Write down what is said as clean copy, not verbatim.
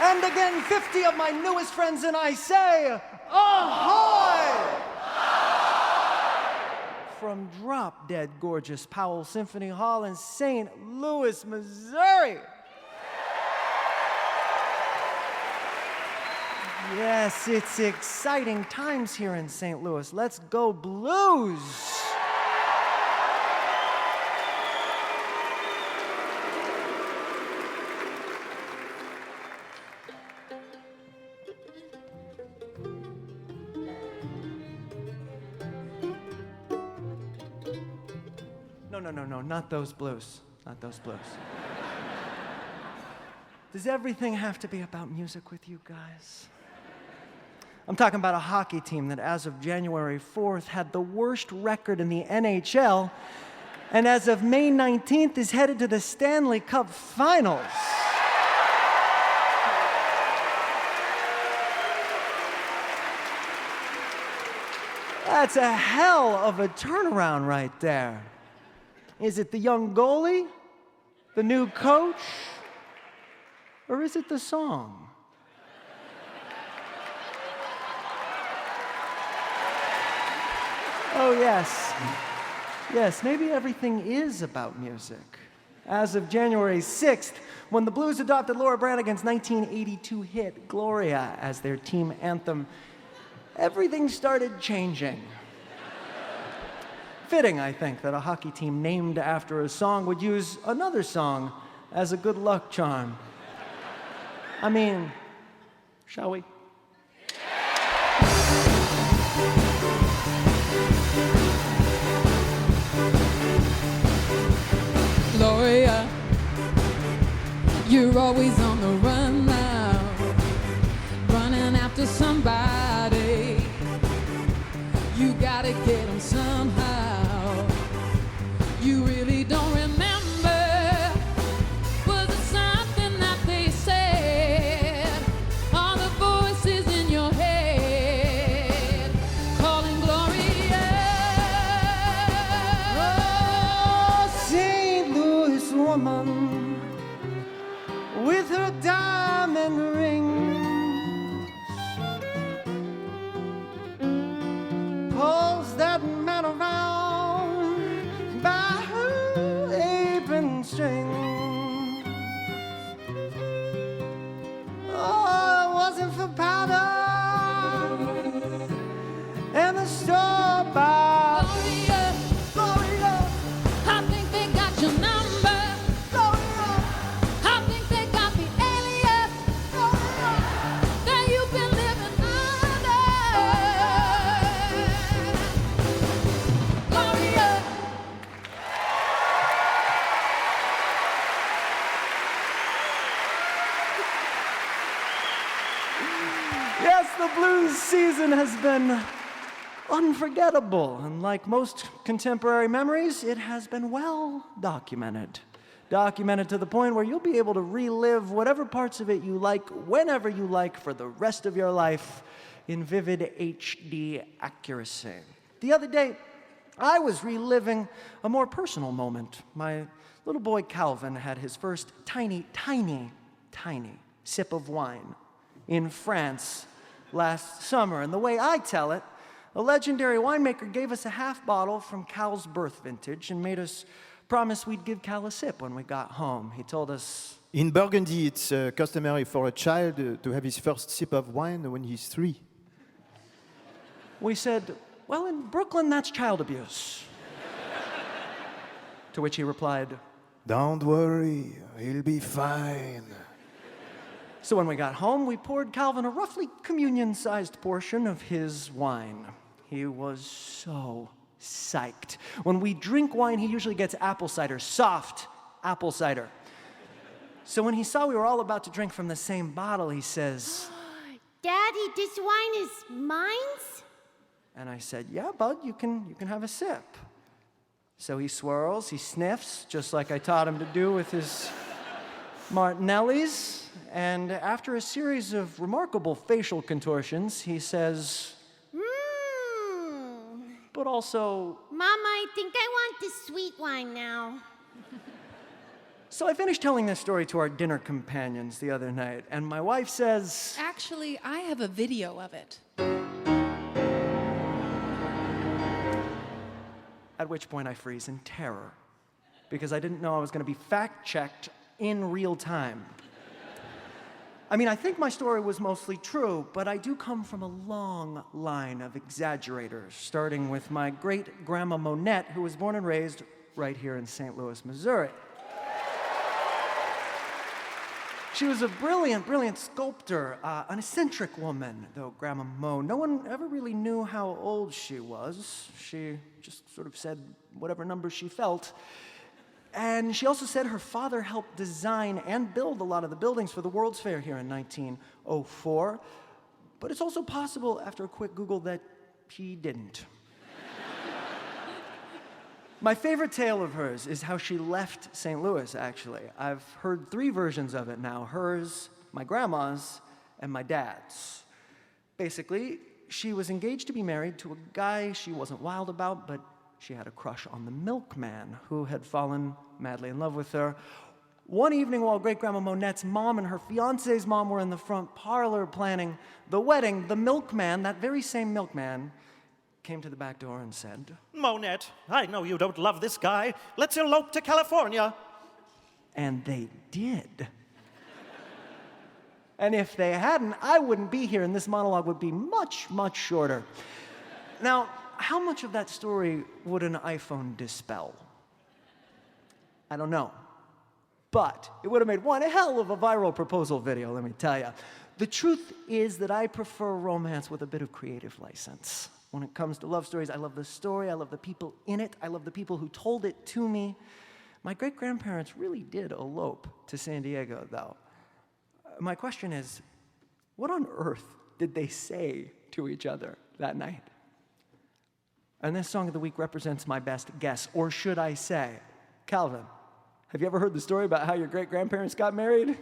And again, 50 of my newest friends and I say, ahoy! From drop-dead gorgeous Powell Symphony Hall in St. Louis, Missouri. Yes, it's exciting times here in St. Louis. Let's go Blues! No, not those blues. Not those blues. Does everything have to be about music with you guys? I'm talking about a hockey team that as of January 4th had the worst record in the NHL, and as of May 19th is headed to the Stanley Cup Finals. That's a hell of a turnaround right there. Is it the young goalie, the new coach, or is it the song? Oh, yes. Yes, maybe everything is about music. As of January 6th, when the Blues adopted Laura Branigan's 1982 hit, Gloria, as their team anthem, everything started changing. Fitting, I think, that a hockey team named after a song would use another song as a good luck charm. I mean, shall we? Gloria, you're always on the run now, running after somebody. You gotta get them somehow. You really don't remember. Was it something that they said? All the voices in your head calling Gloria. Oh, St. Louis woman with her diamond rings pulls that man around by her apron string. Oh, it wasn't for powder and the store-bought. Gloria, Gloria, I think they got your number. Gloria, I think they got the alias Gloria. that you've been living under. Gloria. Yes, the blues season has been unforgettable, and like most contemporary memories, it has been well documented. Documented to the point where you'll be able to relive whatever parts of it you like, whenever you like, for the rest of your life in vivid HD accuracy. The other day, I was reliving a more personal moment. My little boy Calvin had his first tiny sip of wine in France last summer. And the way I tell it, a legendary winemaker gave us a half bottle from Cal's birth vintage and made us promise we'd give Cal a sip when we got home. He told us, In Burgundy, it's customary for a child to have his first sip of wine when he's 3. we said, well, in Brooklyn, that's child abuse. To which he replied, Don't worry, he'll be fine. so when we got home, we poured Calvin a roughly communion-sized portion of his wine. He was so psyched. When we drink wine, he usually gets apple cider, soft apple cider. So when he saw we were all about to drink from the same bottle, he says, Daddy, this wine is mine? and I said, yeah, bud, you can have a sip. So he swirls, he sniffs, just like I taught him to do with his Martinellis. And after a series of remarkable facial contortions, he says, but also, Mama, I think I want the sweet wine now. So I finished telling this story to our dinner companions the other night, and my wife says, Actually, I have a video of it. at which point I freeze in terror, because I didn't know I was going to be fact-checked in real time. I mean, I think my story was mostly true, but I do come from a long line of exaggerators, starting with my great-grandma Monette, who was born and raised right here in St. Louis, Missouri. She was a brilliant, brilliant sculptor, an eccentric woman, though, Grandma Mo. No one ever really knew how old she was. She just sort of said whatever number she felt. And she also said her father helped design and build a lot of the buildings for the World's Fair here in 1904. But it's also possible, after a quick Google, that he didn't. My favorite tale of hers is how she left St. Louis, actually. I've heard 3 versions of it now: hers, my grandma's, and my dad's. Basically, she was engaged to be married to a guy she wasn't wild about, but she had a crush on the milkman, who had fallen madly in love with her. One evening, while great-grandma Monette's mom and her fiancé's mom were in the front parlor planning the wedding, the milkman, that very same milkman, came to the back door and said, Monette, I know you don't love this guy. Let's elope to California. and they did. And if they hadn't, I wouldn't be here, and this monologue would be much, much shorter. Now, how much of that story would an iPhone dispel? I don't know. But it would have made one hell of a viral proposal video, let me tell you. The truth is that I prefer romance with a bit of creative license. When it comes to love stories, I love the story, I love the people in it, I love the people who told it to me. My great-grandparents really did elope to San Diego, though. My question is, what on earth did they say to each other that night? And this song of the week represents my best guess, or should I say, Calvin, have you ever heard the story about how your great-grandparents got married?